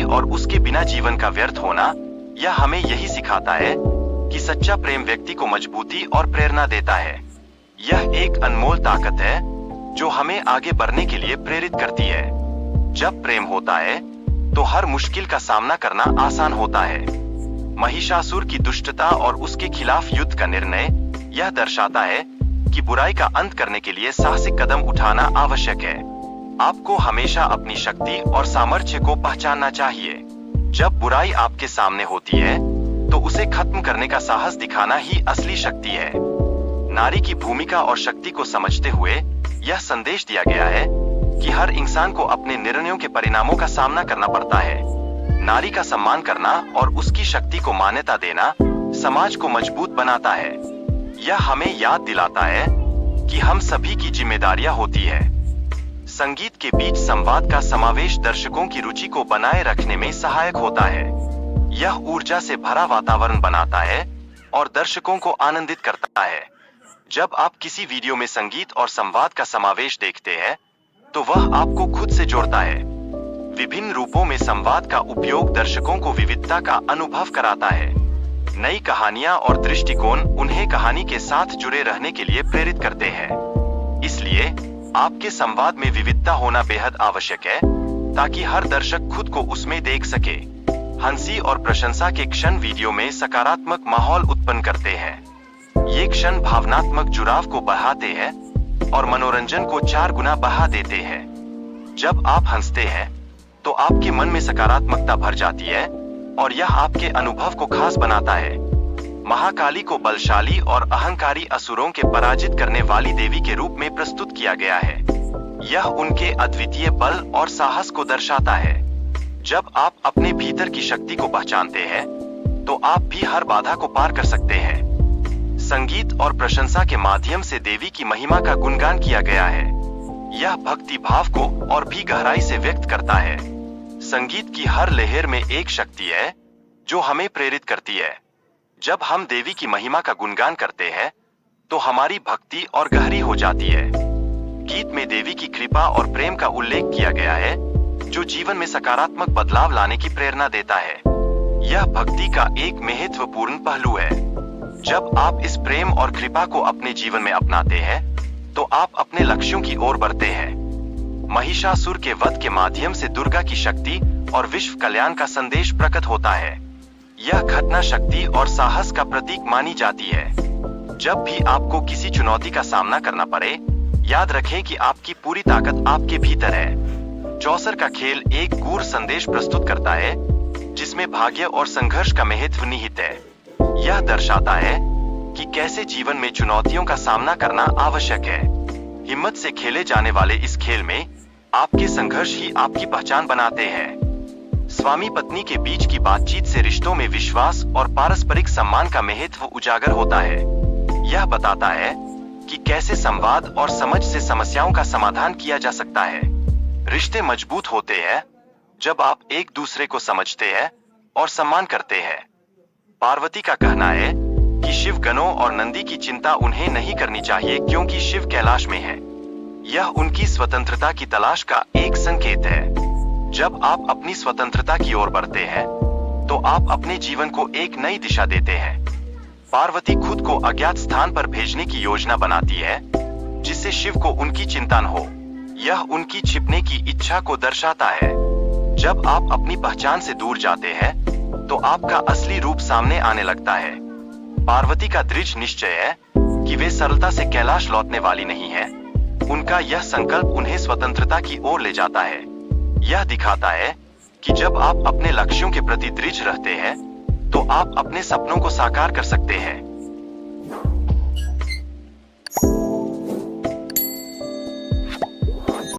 और उसके बिना जीवन का व्यर्थ होना। यह हमें यही सिखाता है कि सच्चा प्रेम व्यक्ति को मजबूती और प्रेरणा देता है। यह एक अनमोल ताकत है जो हमें आगे बढ़ने के लिए प्रेरित करती है। जब प्रेम होता है तो हर मुश्किल का सामना करना आसान होता है। महिषासुर की दुष्टता और उसके खिलाफ युद्ध का निर्णय यह दर्शाता है कि बुराई का अंत करने के लिए साहसिक कदम उठाना आवश्यक है। आपको हमेशा अपनी शक्ति और सामर्थ्य को पहचानना चाहिए। जब बुराई आपके सामने होती है तो उसे खत्म करने का साहस दिखाना ही असली शक्ति है। नारी की भूमिका और शक्ति को समझते हुए यह संदेश दिया गया है कि हर इंसान को अपने निर्णयों के परिणामों का सामना करना पड़ता है। नारी का सम्मान करना और उसकी शक्ति को मान्यता देना समाज को मजबूत बनाता है। यह हमें याद दिलाता है कि हम सभी की जिम्मेदारियां होती है। संगीत के बीच संवाद का समावेश दर्शकों की रुचि को बनाए रखने में सहायक होता है। यह ऊर्जा से भरा वातावरण बनाता है और दर्शकों को आनंदित करता है। जब आप किसी वीडियो में संगीत और संवाद का समावेश देखते हैं तो वह आपको खुद से जोड़ता है। विभिन्न रूपों में संवाद का उपयोग दर्शकों को विविधता का अनुभव कराता है। नई कहानियां और दृष्टिकोण उन्हें कहानी के साथ जुड़े रहने के लिए प्रेरित करते हैं। इसलिए आपके संवाद में विविधता होना बेहद आवश्यक है ताकि हर दर्शक खुद को उसमें देख सके। हंसी और प्रशंसा के क्षण वीडियो में सकारात्मक माहौल उत्पन्न करते हैं। ये क्षण भावनात्मक जुड़ाव को बढ़ाते हैं और मनोरंजन को 4 गुना बढ़ा देते हैं। जब आप हंसते हैं तो आपके मन में सकारात्मकता भर जाती है और यह आपके अनुभव को खास बनाता है। महाकाली को बलशाली और अहंकारी असुरों के पराजित करने वाली देवी के रूप में प्रस्तुत किया गया है। यह उनके अद्वितीय बल और साहस को दर्शाता है। जब आप अपने भीतर की शक्ति को पहचानते हैं तो आप भी हर बाधा को पार कर सकते हैं। संगीत और प्रशंसा के माध्यम से देवी की महिमा का गुणगान किया गया है। यह भक्ति भाव को और भी गहराई से व्यक्त करता है। संगीत की हर लहर में एक शक्ति है जो हमें प्रेरित करती है। जब हम देवी की महिमा का गुणगान करते हैं तो हमारी भक्ति और गहरी हो जाती है। गीत में देवी की कृपा और प्रेम का उल्लेख किया गया है जो जीवन में सकारात्मक बदलाव लाने की प्रेरणा देता है। यह भक्ति का एक महत्वपूर्ण पहलू है। जब आप इस प्रेम और कृपा को अपने जीवन में अपनाते हैं तो आप अपने लक्ष्यों की ओर बढ़ते हैं। महिषासुर के वध के माध्यम से दुर्गा की शक्ति और विश्व कल्याण का संदेश प्रकट होता है। यह घटना शक्ति और साहस का प्रतीक मानी जाती है। जब भी आपको किसी चुनौती का सामना करना पड़े, याद रखें कि आपकी पूरी ताकत आपके भीतर है। चौसर का खेल एक गूढ़ संदेश प्रस्तुत करता है जिसमें भाग्य और संघर्ष का महत्व निहित है। यह दर्शाता है कि कैसे जीवन में चुनौतियों का सामना करना आवश्यक है। हिम्मत से खेले जाने वाले इस खेल में आपके संघर्ष ही आपकी पहचान बनाते हैं। स्वामी पत्नी के बीच की बातचीत से रिश्तों में विश्वास और पारस्परिक सम्मान का महत्व उजागर होता है। यह बताता है कि कैसे संवाद और समझ से समस्याओं का समाधान किया जा सकता है। रिश्ते मजबूत होते हैं जब आप एक दूसरे को समझते हैं और सम्मान करते हैं। पार्वती का कहना है कि शिव गणों और नंदी की चिंता उन्हें नहीं करनी चाहिए क्योंकि शिव कैलाश में है। यह उनकी स्वतंत्रता की तलाश का एक संकेत है। जब आप अपनी स्वतंत्रता की ओर बढ़ते हैं तो आप अपने जीवन को एक नई दिशा देते हैं। पार्वती खुद को अज्ञात स्थान पर भेजने की योजना बनाती है जिससे शिव को उनकी चिंता न हो। यह उनकी छिपने की इच्छा को दर्शाता है। जब आप अपनी पहचान से दूर जाते हैं तो आपका असली रूप सामने आने लगता है। पार्वती का दृढ़ निश्चय है कि वे सरलता से कैलाश लौटने वाली नहीं है। उनका यह संकल्प उन्हें स्वतंत्रता की ओर ले जाता है। यह दिखाता है कि जब आप अपने लक्ष्यों के प्रति दृढ़ रहते हैं तो आप अपने सपनों को साकार कर सकते हैं।